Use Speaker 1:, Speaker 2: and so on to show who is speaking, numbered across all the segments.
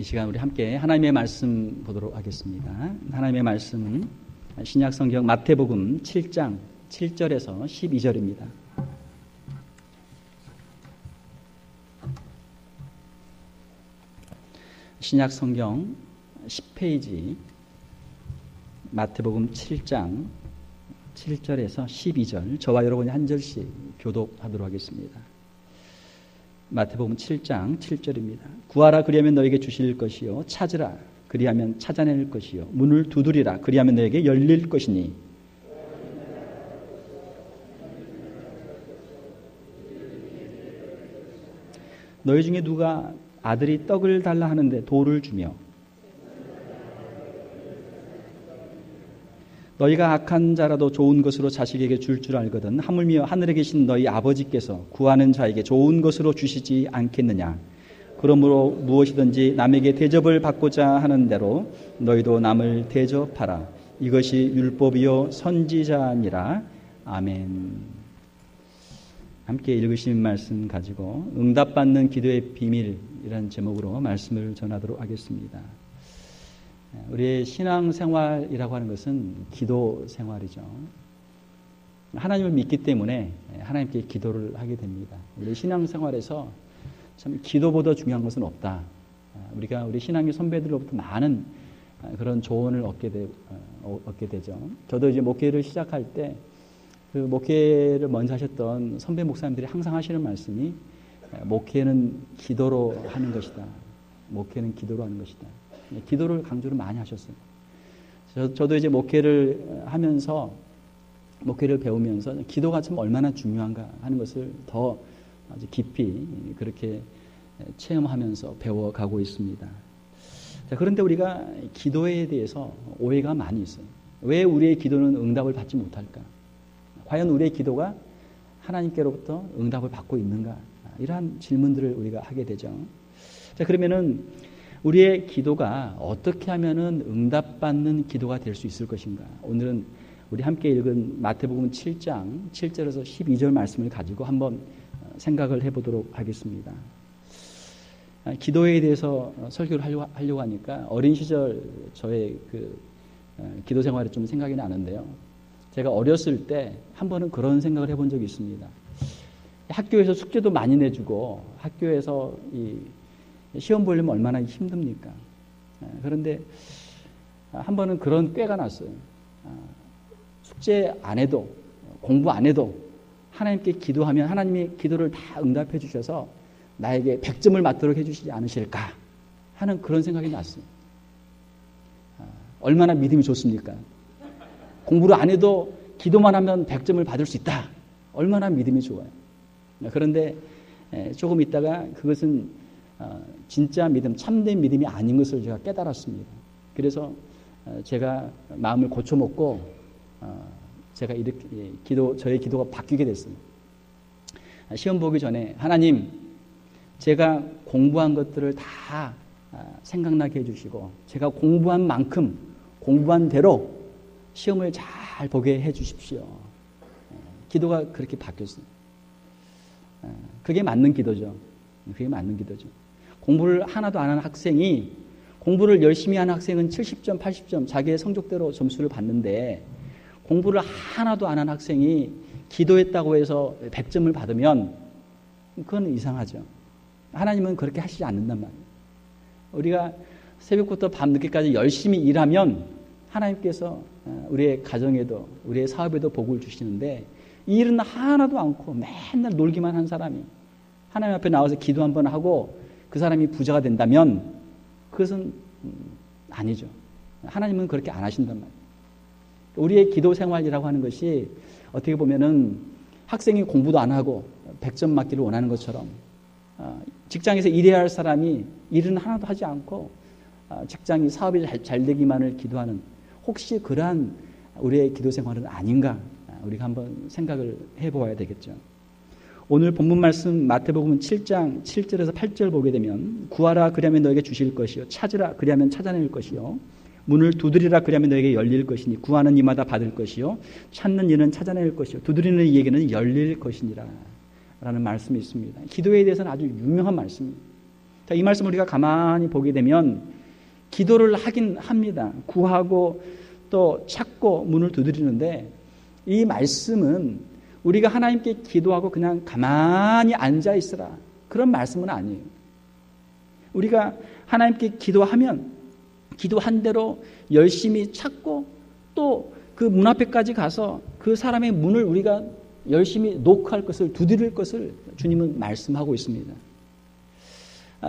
Speaker 1: 이 시간 우리 함께 하나님의 말씀 보도록 하겠습니다. 하나님의 말씀은 신약 성경 마태복음 7장 7절에서 12절입니다. 신약 성경 10페이지 마태복음 7장 7절에서 12절, 저와 여러분이 한 절씩 교독하도록 하겠습니다. 마태복음 7장 7절입니다. 구하라 그리하면 너에게 주실 것이요, 찾으라 그리하면 찾아낼 것이요, 문을 두드리라 그리하면 너에게 열릴 것이니 너희 중에 누가 아들이 떡을 달라 하는데 돌을 주며 너희가 악한 자라도 좋은 것으로 자식에게 줄 줄 알거든 하물며 하늘에 계신 너희 아버지께서 구하는 자에게 좋은 것으로 주시지 않겠느냐. 그러므로 무엇이든지 남에게 대접을 받고자 하는 대로 너희도 남을 대접하라. 이것이 율법이요 선지자니라. 아멘. 함께 읽으신 말씀 가지고 응답받는 기도의 비밀이라는 제목으로 말씀을 전하도록 하겠습니다. 우리의 신앙생활이라고 하는 것은 기도 생활이죠. 하나님을 믿기 때문에 하나님께 기도를 하게 됩니다. 우리 신앙생활에서 참 기도보다 중요한 것은 없다. 우리가 우리 신앙의 선배들로부터 많은 그런 조언을 얻게 되죠. 저도 이제 목회를 시작할 때 그 목회를 먼저 하셨던 선배 목사님들이 항상 하시는 말씀이 목회는 기도로 하는 것이다. 목회는 기도로 하는 것이다. 기도를 강조를 많이 하셨어요. 저도 이제 목회를 하면서, 목회를 배우면서 기도가 참 얼마나 중요한가 하는 것을 더 아주 깊이 그렇게 체험하면서 배워가고 있습니다. 자, 그런데 우리가 기도에 대해서 오해가 많이 있어요. 왜 우리의 기도는 응답을 받지 못할까? 과연 우리의 기도가 하나님께로부터 응답을 받고 있는가? 이러한 질문들을 우리가 하게 되죠. 자, 그러면은 우리의 기도가 어떻게 하면은 응답받는 기도가 될 수 있을 것인가? 오늘은 우리 함께 읽은 마태복음 7장 7절에서 12절 말씀을 가지고 한번 생각을 해보도록 하겠습니다. 기도에 대해서 설교를 하려고 하니까 어린 시절 저의 그 기도 생활이 좀 생각이 나는데요. 제가 어렸을 때 한 번은 그런 생각을 해본 적이 있습니다. 학교에서 숙제도 많이 내주고 학교에서 시험 보려면 얼마나 힘듭니까? 그런데 한 번은 그런 꾀가 났어요. 숙제 안 해도, 공부 안 해도 하나님께 기도하면 하나님이 기도를 다 응답해 주셔서 나에게 100점을 맞도록 해주시지 않으실까 하는 그런 생각이 났어요. 얼마나 믿음이 좋습니까? 공부를 안 해도 기도만 하면 100점을 받을 수 있다. 얼마나 믿음이 좋아요. 그런데 조금 있다가 그것은 진짜 믿음, 참된 믿음이 아닌 것을 제가 깨달았습니다. 그래서 제가 마음을 고쳐먹고 제가 이렇게 저의 기도가 바뀌게 됐어요. 시험 보기 전에 하나님, 제가 공부한 것들을 다 생각나게 해주시고 제가 공부한 만큼 공부한 대로 시험을 잘 보게 해주십시오. 기도가 그렇게 바뀌었어요. 그게 맞는 기도죠. 그게 맞는 기도죠. 공부를 하나도 안 하는 학생이, 공부를 열심히 하는 학생은 70점, 80점 자기의 성적대로 점수를 받는데 공부를 하나도 안 하는 학생이 기도했다고 해서 100점을 받으면 그건 이상하죠. 하나님은 그렇게 하시지 않는단 말이에요. 우리가 새벽부터 밤늦게까지 열심히 일하면 하나님께서 우리의 가정에도 우리의 사업에도 복을 주시는데 이 일은 하나도 않고 맨날 놀기만 한 사람이 하나님 앞에 나와서 기도 한번 하고 그 사람이 부자가 된다면 그것은 아니죠. 하나님은 그렇게 안 하신단 말이에요. 우리의 기도 생활이라고 하는 것이 어떻게 보면은 학생이 공부도 안 하고 100점 맞기를 원하는 것처럼 직장에서 일해야 할 사람이 일은 하나도 하지 않고 직장이 사업이 잘 되기만을 기도하는, 혹시 그러한 우리의 기도 생활은 아닌가? 우리가 한번 생각을 해보아야 되겠죠. 오늘 본문 말씀 마태복음 7장 7절에서 8절 보게 되면 구하라 그리하면 너에게 주실 것이요, 찾으라 그리하면 찾아낼 것이요, 문을 두드리라 그리하면 너에게 열릴 것이니 구하는 이마다 받을 것이요 찾는 이는 찾아낼 것이요 두드리는 이에게는 열릴 것이니라 라는 말씀이 있습니다. 기도에 대해서는 아주 유명한 말씀입니다. 자, 이 말씀을 우리가 가만히 보게 되면 기도를 하긴 합니다. 구하고 또 찾고 문을 두드리는데 이 말씀은 우리가 하나님께 기도하고 그냥 가만히 앉아 있으라 그런 말씀은 아니에요. 우리가 하나님께 기도하면 기도한 대로 열심히 찾고 또 그 문 앞에까지 가서 그 사람의 문을 우리가 열심히 노크할 것을 두드릴 것을 주님은 말씀하고 있습니다.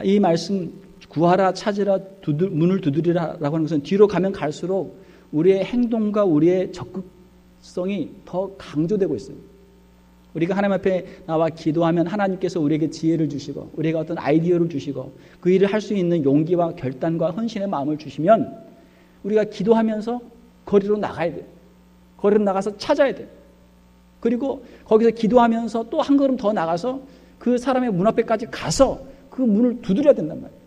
Speaker 1: 이 말씀 구하라 찾으라 문을 두드리라라고 하는 것은 뒤로 가면 갈수록 우리의 행동과 우리의 적극성이 더 강조되고 있어요. 우리가 하나님 앞에 나와 기도하면 하나님께서 우리에게 지혜를 주시고 우리가 어떤 아이디어를 주시고 그 일을 할 수 있는 용기와 결단과 헌신의 마음을 주시면 우리가 기도하면서 거리로 나가야 돼요. 거리로 나가서 찾아야 돼요. 그리고 거기서 기도하면서 또 한 걸음 더 나가서 그 사람의 문 앞에까지 가서 그 문을 두드려야 된단 말이에요.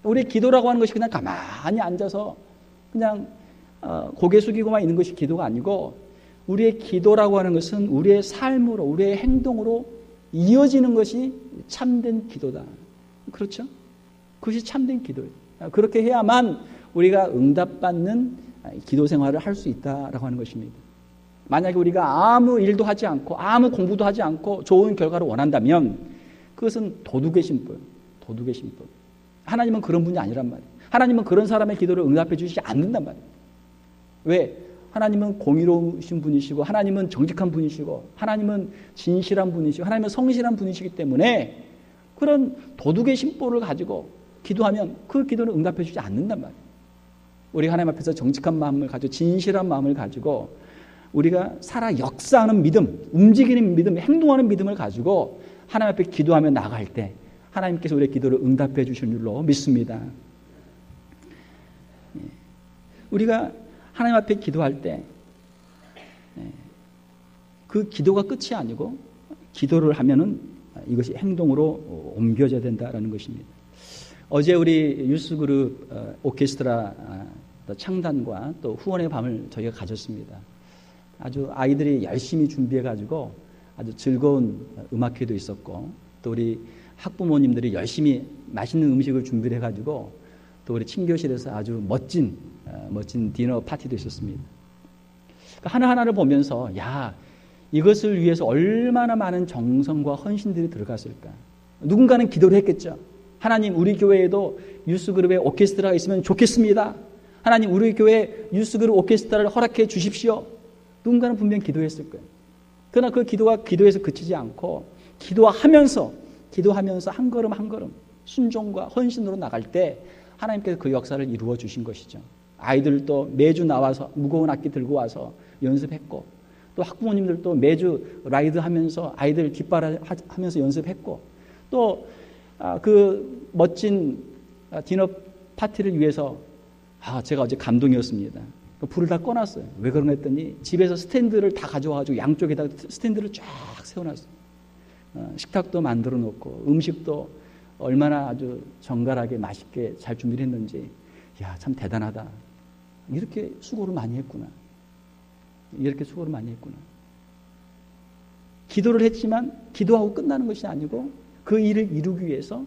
Speaker 1: 우리의 기도라고 하는 것이 그냥 가만히 앉아서 그냥 고개 숙이고만 있는 것이 기도가 아니고 우리의 기도라고 하는 것은 우리의 삶으로 우리의 행동으로 이어지는 것이 참된 기도다. 그렇죠? 그것이 참된 기도예요. 그렇게 해야만 우리가 응답받는 기도 생활을 할 수 있다라고 하는 것입니다. 만약에 우리가 아무 일도 하지 않고 아무 공부도 하지 않고 좋은 결과를 원한다면 그것은 도둑의 신분, 도둑의 신분. 하나님은 그런 분이 아니란 말이에요. 하나님은 그런 사람의 기도를 응답해 주시지 않는단 말이에요. 왜? 하나님은 공의로우신 분이시고 하나님은 정직한 분이시고 하나님은 진실한 분이시고 하나님은 성실한 분이시기 때문에 그런 도둑의 심보를 가지고 기도하면 그 기도는 응답해 주지 않는단 말이에요. 우리가 하나님 앞에서 정직한 마음을 가지고 진실한 마음을 가지고 우리가 살아 역사하는 믿음, 움직이는 믿음, 행동하는 믿음을 가지고 하나님 앞에 기도하며 나갈 때 하나님께서 우리의 기도를 응답해 주실 줄로 믿습니다. 우리가 하나님 앞에 기도할 때 그 기도가 끝이 아니고 기도를 하면은 이것이 행동으로 옮겨져야 된다라는 것입니다. 어제 우리 유스그룹 오케스트라 창단과 또 후원의 밤을 저희가 가졌습니다. 아주 아이들이 열심히 준비해가지고 아주 즐거운 음악회도 있었고 또 우리 학부모님들이 열심히 맛있는 음식을 준비를 해가지고 또 우리 친교실에서 아주 멋진 디너 파티도 있었습니다. 하나하나를 보면서 야 이것을 위해서 얼마나 많은 정성과 헌신들이 들어갔을까. 누군가는 기도를 했겠죠. 하나님 우리 교회에도 유스그룹의 오케스트라가 있으면 좋겠습니다. 하나님 우리 교회에 유스그룹 오케스트라를 허락해 주십시오. 누군가는 분명 기도했을 거예요. 그러나 그 기도가 기도에서 그치지 않고 기도하면서 한 걸음 한 걸음 순종과 헌신으로 나갈 때 하나님께서 그 역사를 이루어 주신 것이죠. 아이들도 매주 나와서 무거운 악기 들고 와서 연습했고 또 학부모님들도 매주 라이드하면서 아이들 뒷바라하면서 연습했고 또 그 멋진 디너 파티를 위해서 제가 어제 감동이었습니다. 불을 다 꺼놨어요. 왜 그런가 했더니 집에서 스탠드를 다 가져와가지고 양쪽에다 스탠드를 쫙 세워놨어요. 식탁도 만들어 놓고 음식도 얼마나 아주 정갈하게 맛있게 잘 준비를 했는지 참 대단하다. 이렇게 수고를 많이 했구나. 기도를 했지만 기도하고 끝나는 것이 아니고 그 일을 이루기 위해서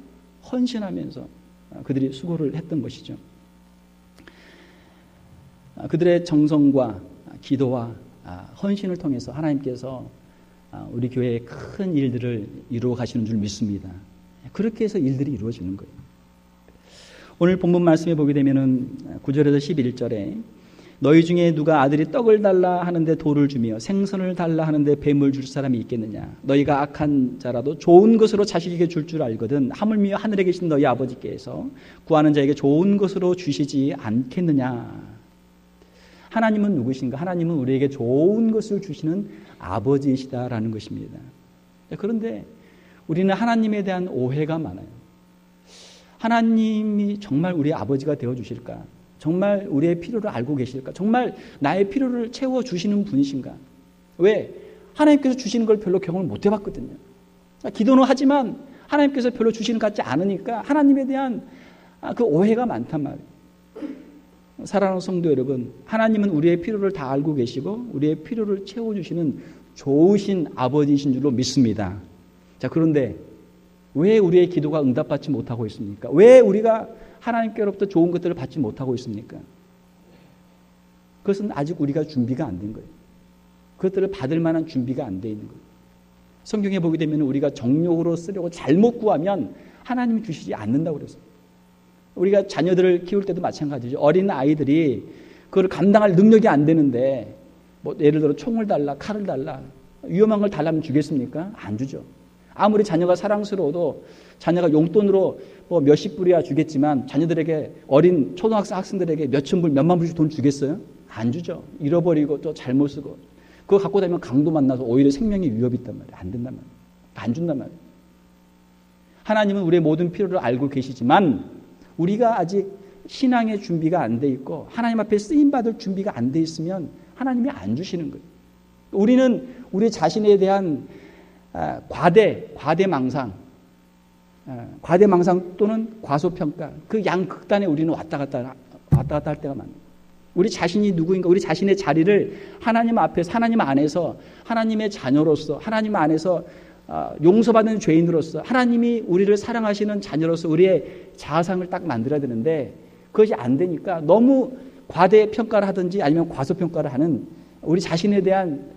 Speaker 1: 헌신하면서 그들이 수고를 했던 것이죠. 그들의 정성과 기도와 헌신을 통해서 하나님께서 우리 교회의 큰 일들을 이루어 가시는 줄 믿습니다. 그렇게 해서 일들이 이루어지는 거예요. 오늘 본문 말씀에 보게 되면은 9절에서 11절에 너희 중에 누가 아들이 떡을 달라 하는데 돌을 주며 생선을 달라 하는데 뱀을 줄 사람이 있겠느냐. 너희가 악한 자라도 좋은 것으로 자식에게 줄 줄 알거든 하물며 하늘에 계신 너희 아버지께서 구하는 자에게 좋은 것으로 주시지 않겠느냐. 하나님은 누구신가? 하나님은 우리에게 좋은 것을 주시는 아버지이시다라는 것입니다. 그런데 우리는 하나님에 대한 오해가 많아요. 하나님이 정말 우리의 아버지가 되어주실까? 정말 우리의 필요를 알고 계실까? 정말 나의 필요를 채워주시는 분이신가? 왜? 하나님께서 주시는 걸 별로 경험을 못 해봤거든요. 기도는 하지만 하나님께서 별로 주시는 것 같지 않으니까 하나님에 대한 그 오해가 많단 말이에요. 사랑하는 성도 여러분, 하나님은 우리의 필요를 다 알고 계시고 우리의 필요를 채워주시는 좋으신 아버지이신 줄로 믿습니다. 자, 그런데 왜 우리의 기도가 응답받지 못하고 있습니까? 왜 우리가 하나님께로부터 좋은 것들을 받지 못하고 있습니까? 그것은 아직 우리가 준비가 안 된 거예요. 그것들을 받을 만한 준비가 안 돼 있는 거예요. 성경에 보게 되면 우리가 정욕으로 쓰려고 잘못 구하면 하나님이 주시지 않는다고 그랬어요. 우리가 자녀들을 키울 때도 마찬가지죠. 어린 아이들이 그걸 감당할 능력이 안 되는데 뭐 예를 들어 총을 달라, 칼을 달라, 위험한 걸 달라면 주겠습니까? 안 주죠. 아무리 자녀가 사랑스러워도 자녀가 용돈으로 뭐 몇십 불이야 주겠지만 자녀들에게 어린 초등학생 학생들에게 몇천 불, 몇만 불씩 돈 주겠어요? 안 주죠. 잃어버리고 또 잘못 쓰고 그거 갖고 다니면 강도 만나서 오히려 생명에 위협이 있단 말이에요. 안 된단 말이에요. 안 준단 말이에요. 하나님은 우리의 모든 필요를 알고 계시지만 우리가 아직 신앙의 준비가 안 돼 있고 하나님 앞에 쓰임받을 준비가 안 돼 있으면 하나님이 안 주시는 거예요. 우리는 우리 자신에 대한 과대망상 또는 과소평가 그 양극단에 우리는 왔다 갔다 할 때가 많아요. 우리 자신이 누구인가, 우리 자신의 자리를 하나님 앞에서, 하나님 안에서, 하나님의 자녀로서, 하나님 안에서 용서받는 죄인으로서, 하나님이 우리를 사랑하시는 자녀로서 우리의 자아상을 딱 만들어야 되는데 그것이 안 되니까 너무 과대평가를 하든지 아니면 과소평가를 하는 우리 자신에 대한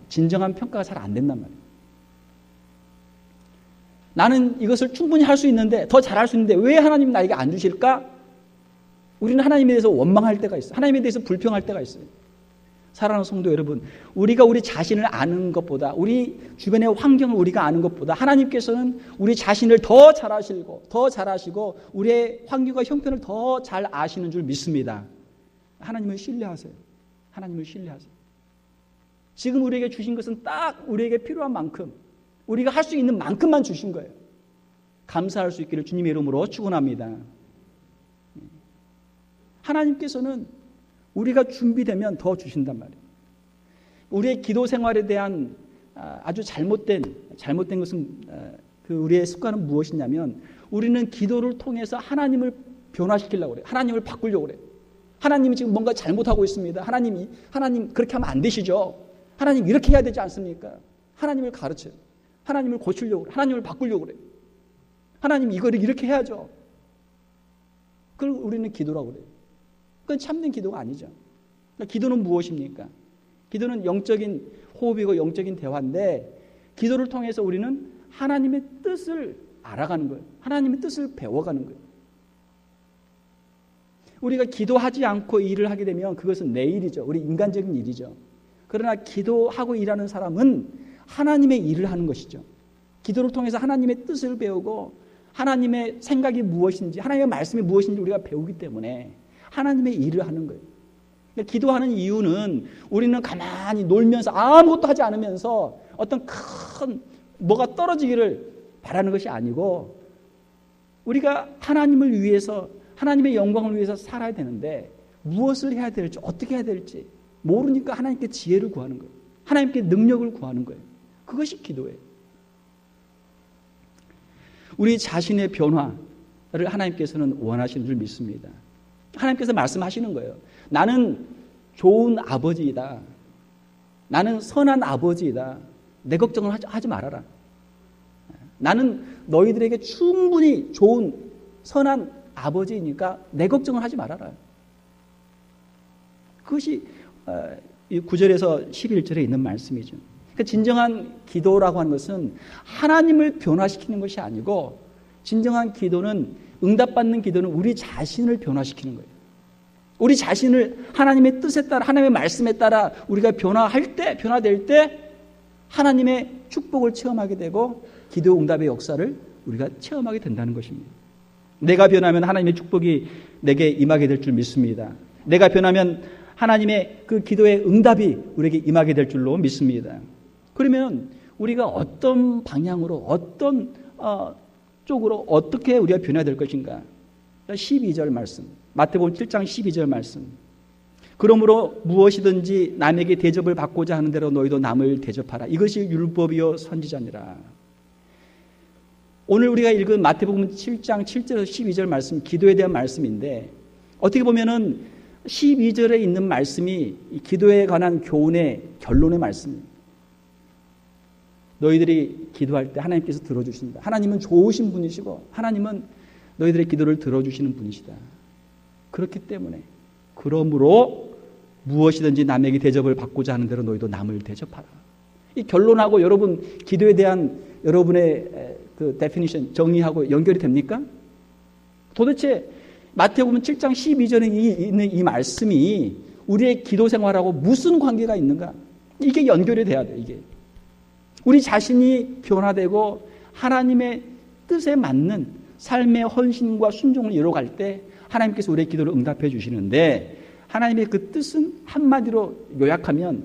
Speaker 1: 진정한 평가가 잘 안 된단 말이에요. 나는 이것을 충분히 할 수 있는데, 더 잘할 수 있는데 왜 하나님 나에게 안 주실까? 우리는 하나님에 대해서 원망할 때가 있어요. 하나님에 대해서 불평할 때가 있어요. 사랑하는 성도 여러분, 우리가 우리 자신을 아는 것보다, 우리 주변의 환경을 우리가 아는 것보다 하나님께서는 우리 자신을 더 잘 아시고 우리의 환경과 형편을 더 잘 아시는 줄 믿습니다. 하나님을 신뢰하세요. 하나님을 신뢰하세요. 지금 우리에게 주신 것은 딱 우리에게 필요한 만큼, 우리가 할 수 있는 만큼만 주신 거예요. 감사할 수 있기를 주님의 이름으로 축원합니다. 하나님께서는 우리가 준비되면 더 주신단 말이에요. 우리의 기도 생활에 대한 아주 잘못된 것은 그 우리의 습관은 무엇이냐면 우리는 기도를 통해서 하나님을 변화시키려고 그래요. 하나님을 바꾸려고 그래요. 하나님이 지금 뭔가 잘못하고 있습니다. 하나님 그렇게 하면 안 되시죠. 하나님 이렇게 해야 되지 않습니까? 하나님을 가르쳐요. 하나님을 고치려고 그래요. 하나님을 바꾸려고 그래요. 하나님 이거를 이렇게 해야죠. 그걸 우리는 기도라고 그래요. 그건 참된 기도가 아니죠. 그러니까 기도는 무엇입니까? 기도는 영적인 호흡이고 영적인 대화인데 기도를 통해서 우리는 하나님의 뜻을 알아가는 거예요. 하나님의 뜻을 배워가는 거예요. 우리가 기도하지 않고 일을 하게 되면 그것은 내 일이죠. 우리 인간적인 일이죠. 그러나 기도하고 일하는 사람은 하나님의 일을 하는 것이죠. 기도를 통해서 하나님의 뜻을 배우고 하나님의 생각이 무엇인지, 하나님의 말씀이 무엇인지 우리가 배우기 때문에 하나님의 일을 하는 거예요. 그러니까 기도하는 이유는 우리는 가만히 놀면서 아무것도 하지 않으면서 어떤 큰 뭐가 떨어지기를 바라는 것이 아니고 우리가 하나님을 위해서, 하나님의 영광을 위해서 살아야 되는데 무엇을 해야 될지, 어떻게 해야 될지 모르니까 하나님께 지혜를 구하는 거예요. 하나님께 능력을 구하는 거예요. 그것이 기도예요. 우리 자신의 변화를 하나님께서는 원하시는 줄 믿습니다. 하나님께서 말씀하시는 거예요. 나는 좋은 아버지이다. 나는 선한 아버지이다. 내 걱정을 하지 말아라. 나는 너희들에게 충분히 좋은 선한 아버지이니까 내 걱정을 하지 말아라. 그것이 9절에서 11절에 있는 말씀이죠. 그러니까 진정한 기도라고 하는 것은 하나님을 변화시키는 것이 아니고 진정한 기도는, 응답받는 기도는 우리 자신을 변화시키는 거예요. 우리 자신을 하나님의 뜻에 따라, 하나님의 말씀에 따라 우리가 변화될 때 하나님의 축복을 체험하게 되고 기도 응답의 역사를 우리가 체험하게 된다는 것입니다. 내가 변하면 하나님의 축복이 내게 임하게 될 줄 믿습니다. 내가 변하면 하나님의 그 기도의 응답이 우리에게 임하게 될 줄로 믿습니다. 그러면 우리가 어떤 방향으로, 어떤 쪽으로 어떻게 우리가 변해야 될 것인가? 12절 말씀, 마태복음 7장 12절 말씀. 그러므로 무엇이든지 남에게 대접을 받고자 하는 대로 너희도 남을 대접하라. 이것이 율법이요 선지자니라. 오늘 우리가 읽은 마태복음 7장 7절에서 12절 말씀, 기도에 대한 말씀인데 어떻게 보면은 12절에 있는 말씀이 기도에 관한 교훈의 결론의 말씀입니다. 너희들이 기도할 때 하나님께서 들어주신다. 하나님은 좋으신 분이시고 하나님은 너희들의 기도를 들어주시는 분이시다. 그렇기 때문에 그러므로 무엇이든지 남에게 대접을 받고자 하는 대로 너희도 남을 대접하라. 이 결론하고 여러분 기도에 대한 여러분의 그 데피니션 정의하고 연결이 됩니까? 도대체 마태복음 7장 12절에 있는 이 말씀이 우리의 기도 생활하고 무슨 관계가 있는가? 이게 연결이 돼야 돼. 이게 우리 자신이 변화되고 하나님의 뜻에 맞는 삶의 헌신과 순종을 이뤄갈 때 하나님께서 우리의 기도를 응답해 주시는데, 하나님의 그 뜻은 한마디로 요약하면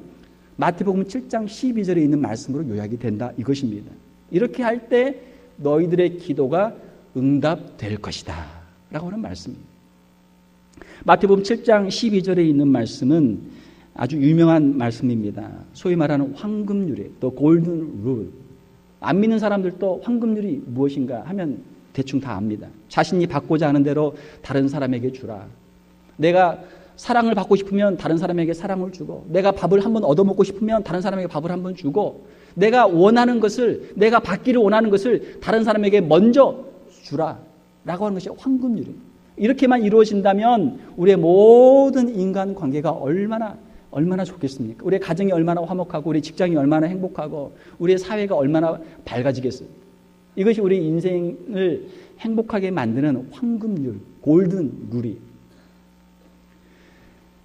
Speaker 1: 마태복음 7장 12절에 있는 말씀으로 요약이 된다 이것입니다. 이렇게 할 때 너희들의 기도가 응답될 것이다 라고 하는 말씀입니다. 마태복음 7장 12절에 있는 말씀은 아주 유명한 말씀입니다. 소위 말하는 황금률이에요. 또 골든 룰. 안 믿는 사람들도 황금률이 무엇인가 하면 대충 다 압니다. 자신이 받고자 하는 대로 다른 사람에게 주라. 내가 사랑을 받고 싶으면 다른 사람에게 사랑을 주고, 내가 밥을 한번 얻어먹고 싶으면 다른 사람에게 밥을 한번 주고, 내가 원하는 것을, 내가 받기를 원하는 것을 다른 사람에게 먼저 주라 라고 하는 것이 황금률입니다. 이렇게만 이루어진다면 우리의 모든 인간 관계가 얼마나 좋겠습니까? 우리의 가정이 얼마나 화목하고, 우리 직장이 얼마나 행복하고, 우리의 사회가 얼마나 밝아지겠어요. 이것이 우리 인생을 행복하게 만드는 황금률, 골든 룰이.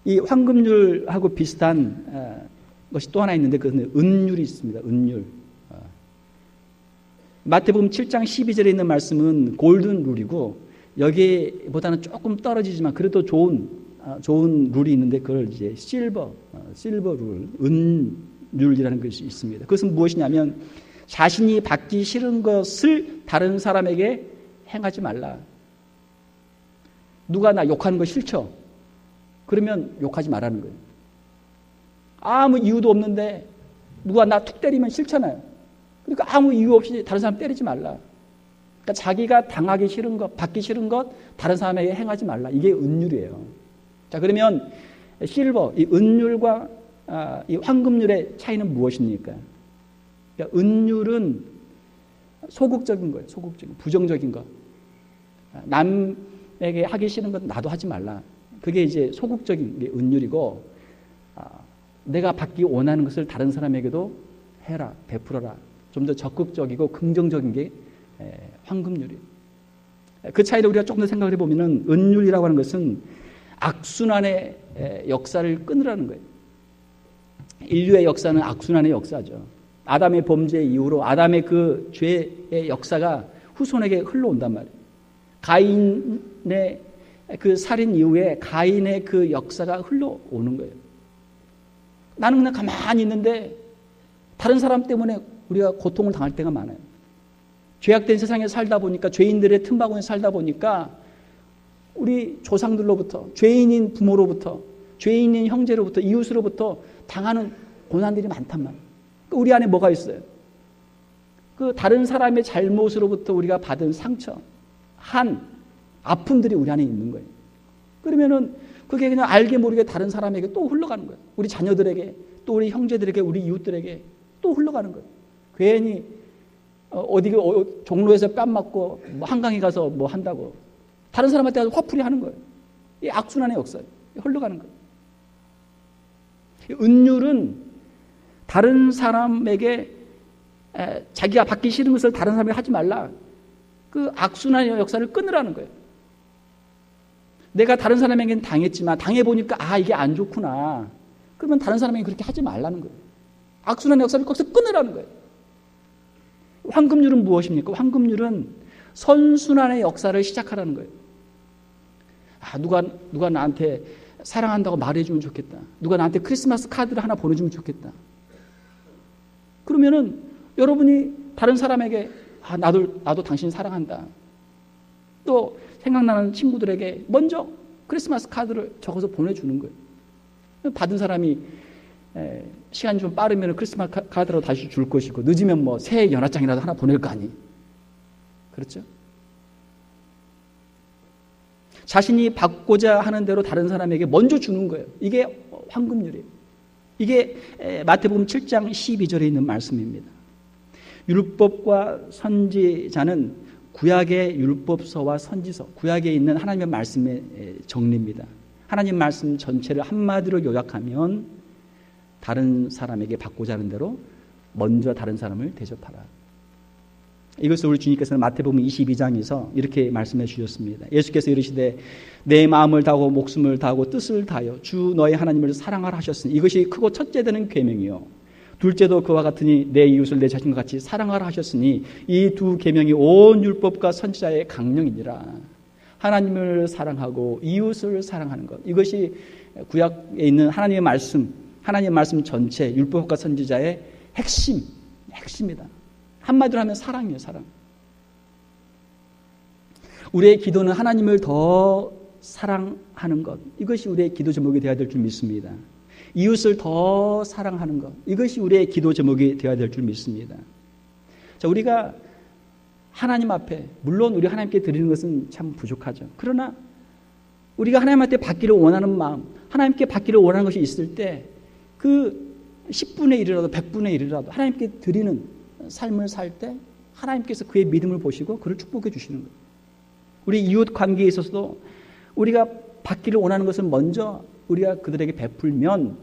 Speaker 1: 이 황금률하고 비슷한 것이 또 하나 있는데 그것은 은율이 있습니다. 은율. 마태복음 7장 12절에 있는 말씀은 골든 룰이고, 여기보다는 조금 떨어지지만 그래도 좋은 룰이 있는데 그걸 이제 실버 룰, 은율이라는 것이 있습니다. 그것은 무엇이냐면 자신이 받기 싫은 것을 다른 사람에게 행하지 말라. 누가 나 욕하는 거 싫죠? 그러면 욕하지 말라는 거예요. 아무 이유도 없는데 누가 나 툭 때리면 싫잖아요. 그러니까 아무 이유 없이 다른 사람 때리지 말라. 그러니까 자기가 당하기 싫은 것, 받기 싫은 것 다른 사람에게 행하지 말라. 이게 은율이에요. 자, 그러면 실버, 이 은율과 이 황금률의 차이는 무엇입니까? 그러니까 은율은 소극적인 거예요. 소극적인, 부정적인 것. 남에게 하기 싫은 것 나도 하지 말라. 그게 이제 소극적인 게 은율이고, 내가 받기 원하는 것을 다른 사람에게도 해라, 베풀어라. 좀 더 적극적이고 긍정적인 게 황금률이에요. 그 차이를 우리가 조금 더 생각을 해보면 은율이라고 하는 것은 악순환의 역사를 끊으라는 거예요. 인류의 역사는 악순환의 역사죠. 아담의 범죄 이후로 아담의 그 죄의 역사가 후손에게 흘러온단 말이에요. 가인의 그 살인 이후에 가인의 그 역사가 흘러오는 거예요. 나는 그냥 가만히 있는데 다른 사람 때문에 우리가 고통을 당할 때가 많아요. 죄악된 세상에 살다 보니까, 죄인들의 틈바구니에 살다 보니까 우리 조상들로부터, 죄인인 부모로부터, 죄인인 형제로부터, 이웃으로부터 당하는 고난들이 많단 말이에요. 우리 안에 뭐가 있어요? 그 다른 사람의 잘못으로부터 우리가 받은 상처, 아픔들이 우리 안에 있는 거예요. 그러면은 그게 그냥 알게 모르게 다른 사람에게 또 흘러가는 거예요. 우리 자녀들에게, 또 우리 형제들에게, 우리 이웃들에게 또 흘러가는 거예요. 괜히 종로에서 뺨 맞고 뭐 한강에 가서 뭐 한다고 다른 사람한테 화풀이 하는 거예요. 이 악순환의 역사예요. 흘러가는 거예요. 은율은 다른 사람에게 자기가 받기 싫은 것을 다른 사람에게 하지 말라. 그 악순환의 역사를 끊으라는 거예요. 내가 다른 사람에게는 당했지만 당해보니까 이게 안 좋구나. 그러면 다른 사람에게 그렇게 하지 말라는 거예요. 악순환의 역사를 거기서 끊으라는 거예요. 황금률은 무엇입니까? 황금률은 선순환의 역사를 시작하라는 거예요. 누가 나한테 사랑한다고 말해주면 좋겠다. 누가 나한테 크리스마스 카드를 하나 보내주면 좋겠다. 그러면은 여러분이 다른 사람에게 나도 당신 사랑한다. 또 생각나는 친구들에게 먼저 크리스마스 카드를 적어서 보내주는 거예요. 받은 사람이 시간이 좀 빠르면 크리스마스 카드로 다시 줄 것이고, 늦으면 뭐 새해 연하장이라도 하나 보낼 거 아니. 그렇죠? 자신이 받고자 하는 대로 다른 사람에게 먼저 주는 거예요. 이게 황금률이에요. 이게 마태복음 7장 12절에 있는 말씀입니다. 율법과 선지자는 구약의 율법서와 선지서, 구약에 있는 하나님의 말씀의 정리입니다. 하나님 말씀 전체를 한마디로 요약하면 다른 사람에게 받고자 하는 대로 먼저 다른 사람을 대접하라. 이것을 우리 주님께서는 마태복음 22장에서 이렇게 말씀해 주셨습니다. 예수께서 이르시되 내 마음을 다하고 목숨을 다하고 뜻을 다하여 주 너의 하나님을 사랑하라 하셨으니 이것이 크고 첫째 되는 계명이요 둘째도 그와 같으니 내 이웃을 내 자신과 같이 사랑하라 하셨으니 이 두 계명이 온 율법과 선지자의 강령이니라. 하나님을 사랑하고 이웃을 사랑하는 것, 이것이 구약에 있는 하나님의 말씀 전체 율법과 선지자의 핵심이다. 한마디로 하면 사랑이에요. 사랑. 우리의 기도는 하나님을 더 사랑하는 것, 이것이 우리의 기도 제목이 되어야 될 줄 믿습니다. 이웃을 더 사랑하는 것, 이것이 우리의 기도 제목이 되어야 될 줄 믿습니다. 자, 우리가 하나님 앞에, 물론 우리 하나님께 드리는 것은 참 부족하죠. 그러나 우리가 하나님한테 받기를 원하는 마음, 하나님께 받기를 원하는 것이 있을 때 그 10분의 1이라도 100분의 1이라도 하나님께 드리는 삶을 살 때 하나님께서 그의 믿음을 보시고 그를 축복해 주시는 거예요. 우리 이웃 관계에 있어서도 우리가 받기를 원하는 것을 먼저 우리가 그들에게 베풀면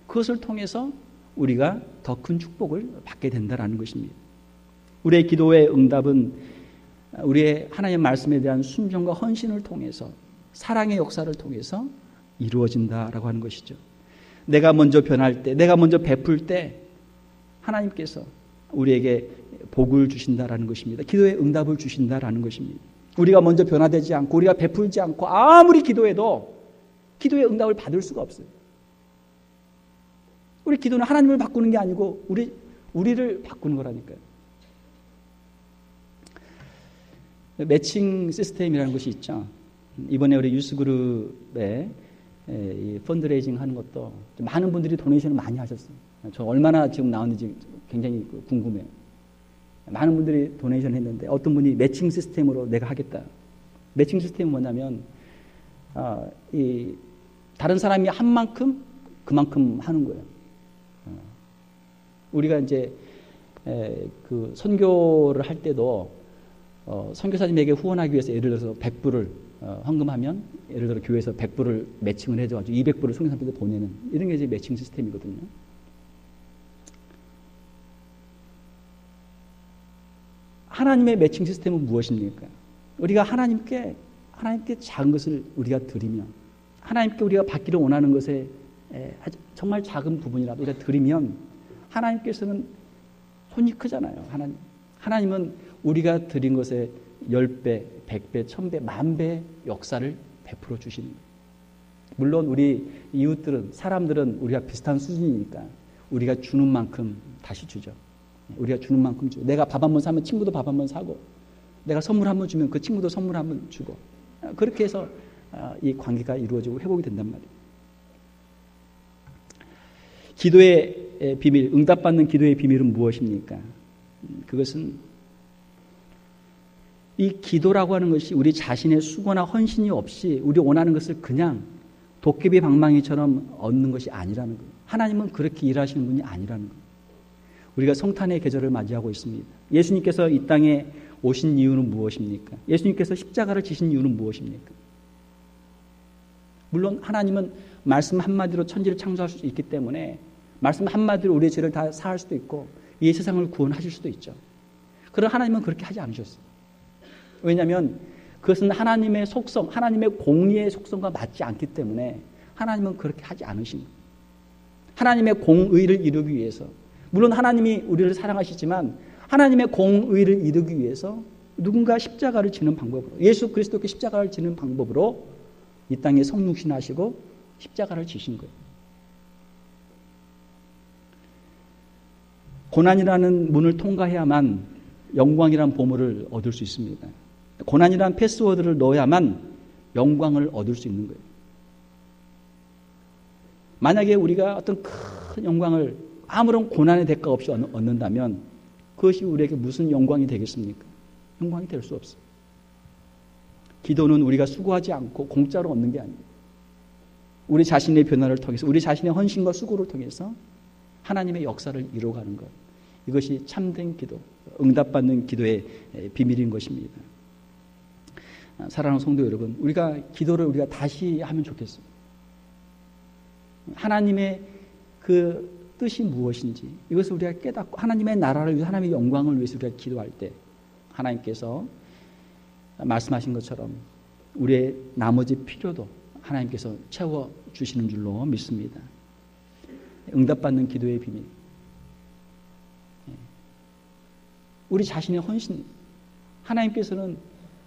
Speaker 1: 그것을 통해서 우리가 더 큰 축복을 받게 된다는 것입니다. 우리의 기도의 응답은 우리의 하나님의 말씀에 대한 순종과 헌신을 통해서, 사랑의 역사를 통해서 이루어진다라고 하는 것이죠. 내가 먼저 변할 때, 내가 먼저 베풀 때 하나님께서 우리에게 복을 주신다라는 것입니다. 기도의 응답을 주신다라는 것입니다. 우리가 먼저 변화되지 않고 우리가 베풀지 않고 아무리 기도해도 기도의 응답을 받을 수가 없어요. 우리 기도는 하나님을 바꾸는 게 아니고 우리를 바꾸는 거라니까요. 매칭 시스템이라는 것이 있죠. 이번에 우리 유스그룹에 이 펀드레이징 하는 것도 많은 분들이 도네이션을 많이 하셨어요. 저 얼마나 지금 나왔는지 굉장히 궁금해요. 많은 분들이 도네이션 했는데 어떤 분이 매칭 시스템으로 내가 하겠다. 매칭 시스템은 뭐냐면 다른 사람이 한 만큼 그만큼 하는 거예요. 우리가 이제 그 선교를 할 때도 선교사님에게 후원하기 위해서 예를 들어서 100불을 헌금하면 예를 들어 교회에서 100불을 매칭을 해줘가지고 200불을 선교사님한테 보내는 이런 게 이제 매칭 시스템이거든요. 하나님의 매칭 시스템은 무엇입니까? 우리가 하나님께 작은 것을 우리가 드리면, 하나님께 우리가 받기를 원하는 것에 정말 작은 부분이라도 우리가 드리면 하나님께서는 손이 크잖아요. 하나님은 우리가 드린 것에 10배, 100배, 1000배, 10,000배 역사를 베풀어 주시는 거예요. 물론 우리 이웃들은, 사람들은 우리가 비슷한 수준이니까 우리가 주는 만큼 다시 주죠. 우리가 주는 만큼 주고, 내가 밥 한번 사면 친구도 밥 한번 사고, 내가 선물 한번 주면 그 친구도 선물 한번 주고, 그렇게 해서 이 관계가 이루어지고 회복이 된단 말이에요. 기도의 비밀, 응답받는 기도의 비밀은 무엇입니까? 그것은 이 기도라고 하는 것이 우리 자신의 수고나 헌신이 없이 우리 원하는 것을 그냥 도깨비 방망이처럼 얻는 것이 아니라는 거예요. 하나님은 그렇게 일하시는 분이 아니라는 거예요. 우리가 성탄의 계절을 맞이하고 있습니다. 예수님께서 이 땅에 오신 이유는 무엇입니까? 예수님께서 십자가를 지신 이유는 무엇입니까? 물론 하나님은 말씀 한마디로 천지를 창조할 수 있기 때문에 말씀 한마디로 우리의 죄를 다 사할 수도 있고 이 세상을 구원하실 수도 있죠. 그러나 하나님은 그렇게 하지 않으셨어요. 왜냐하면 그것은 하나님의 속성, 하나님의 공의의 속성과 맞지 않기 때문에 하나님은 그렇게 하지 않으신 거예요. 하나님의 공의를 이루기 위해서, 물론 하나님이 우리를 사랑하시지만 하나님의 공의를 이루기 위해서 누군가 십자가를 지는 방법으로, 예수 그리스도께 십자가를 지는 방법으로 이 땅에 성육신하시고 십자가를 지신 거예요. 고난이라는 문을 통과해야만 영광이라는 보물을 얻을 수 있습니다. 고난이라는 패스워드를 넣어야만 영광을 얻을 수 있는 거예요. 만약에 우리가 어떤 큰 영광을 아무런 고난의 대가 없이 얻는다면 그것이 우리에게 무슨 영광이 되겠습니까? 영광이 될 수 없어요. 기도는 우리가 수고하지 않고 공짜로 얻는 게 아니에요. 우리 자신의 변화를 통해서, 우리 자신의 헌신과 수고를 통해서 하나님의 역사를 이루어가는 것. 이것이 참된 기도, 응답받는 기도의 비밀인 것입니다. 사랑하는 성도 여러분, 우리가 기도를 우리가 다시 하면 좋겠어요. 하나님의 그 뜻이 무엇인지 이것을 우리가 깨닫고 하나님의 나라를 위해서, 하나님의 영광을 위해서 우리가 기도할 때 하나님께서 말씀하신 것처럼 우리의 나머지 필요도 하나님께서 채워주시는 줄로 믿습니다. 응답받는 기도의 비밀, 우리 자신의 헌신, 하나님께서는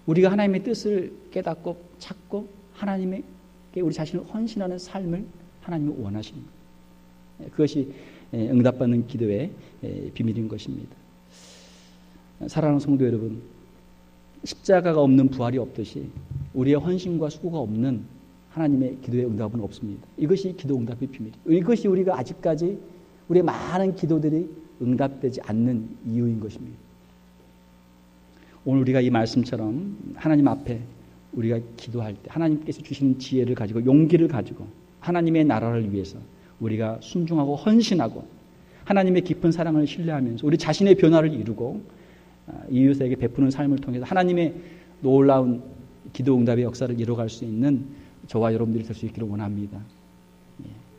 Speaker 1: 우리가 하나님의 뜻을 깨닫고 찾고 하나님에게 우리 자신을 헌신하는 삶을 하나님이 원하시는 거예요. 그것이 응답받는 기도의 비밀인 것입니다. 사랑하는 성도 여러분, 십자가가 없는 부활이 없듯이 우리의 헌신과 수고가 없는 하나님의 기도의 응답은 없습니다. 이것이 기도 응답의 비밀이에요. 이것이 우리가 아직까지 우리의 많은 기도들이 응답되지 않는 이유인 것입니다. 오늘 우리가 이 말씀처럼 하나님 앞에 우리가 기도할 때 하나님께서 주시는 지혜를 가지고 용기를 가지고 하나님의 나라를 위해서 우리가 순종하고 헌신하고 하나님의 깊은 사랑을 신뢰하면서 우리 자신의 변화를 이루고 이웃에게 베푸는 삶을 통해서 하나님의 놀라운 기도 응답의 역사를 이뤄갈 수 있는 저와 여러분들이 될 수 있기를 원합니다.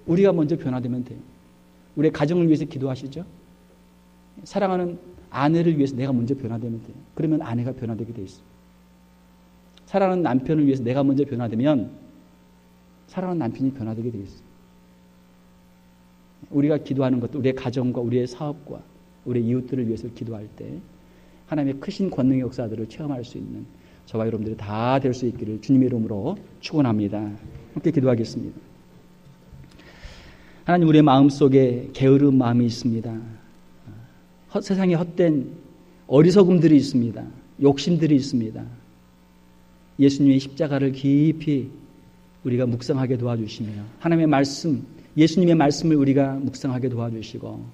Speaker 1: 우리가 먼저 변화되면 돼요. 우리의 가정을 위해서 기도하시죠. 사랑하는 아내를 위해서 내가 먼저 변화되면 돼요. 그러면 아내가 변화되게 돼 있어요. 사랑하는 남편을 위해서 내가 먼저 변화되면 사랑하는 남편이 변화되게 돼 있어요. 우리가 기도하는 것도 우리의 가정과 우리의 사업과 우리의 이웃들을 위해서 기도할 때 하나님의 크신 권능의 역사들을 체험할 수 있는 저와 여러분들이 다 될 수 있기를 주님의 이름으로 축원합니다. 함께 기도하겠습니다. 하나님, 우리의 마음속에 게으른 마음이 있습니다. 세상에 헛된 어리석음들이 있습니다. 욕심들이 있습니다. 예수님의 십자가를 깊이 우리가 묵상하게 도와주시며 하나님의 말씀, 예수님의 말씀을 우리가 묵상하게 도와주시고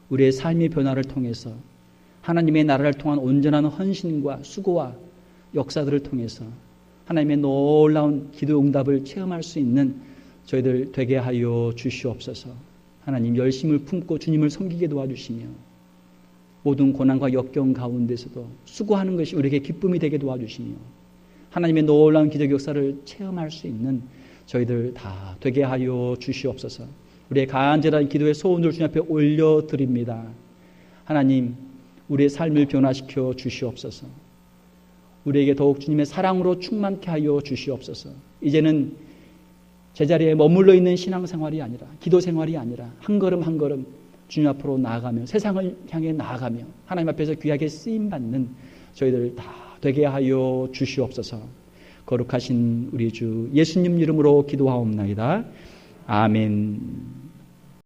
Speaker 1: 우리의 삶의 변화를 통해서 하나님의 나라를 통한 온전한 헌신과 수고와 역사들을 통해서 하나님의 놀라운 기도 응답을 체험할 수 있는 저희들 되게 하여 주시옵소서. 하나님, 열심을 품고 주님을 섬기게 도와주시며 모든 고난과 역경 가운데서도 수고하는 것이 우리에게 기쁨이 되게 도와주시며 하나님의 놀라운 기적 역사를 체험할 수 있는 저희들 다 되게 하여 주시옵소서. 우리의 간절한 기도의 소원을 주님 앞에 올려드립니다. 하나님, 우리의 삶을 변화시켜 주시옵소서. 우리에게 더욱 주님의 사랑으로 충만케 하여 주시옵소서. 이제는 제자리에 머물러 있는 신앙생활이 아니라 기도 생활이 아니라 한 걸음 한 걸음 주님 앞으로 나아가며 세상을 향해 나아가며 하나님 앞에서 귀하게 쓰임받는 저희들 다 되게 하여 주시옵소서. 거룩하신 우리 주 예수님 이름으로 기도하옵나이다. 아멘.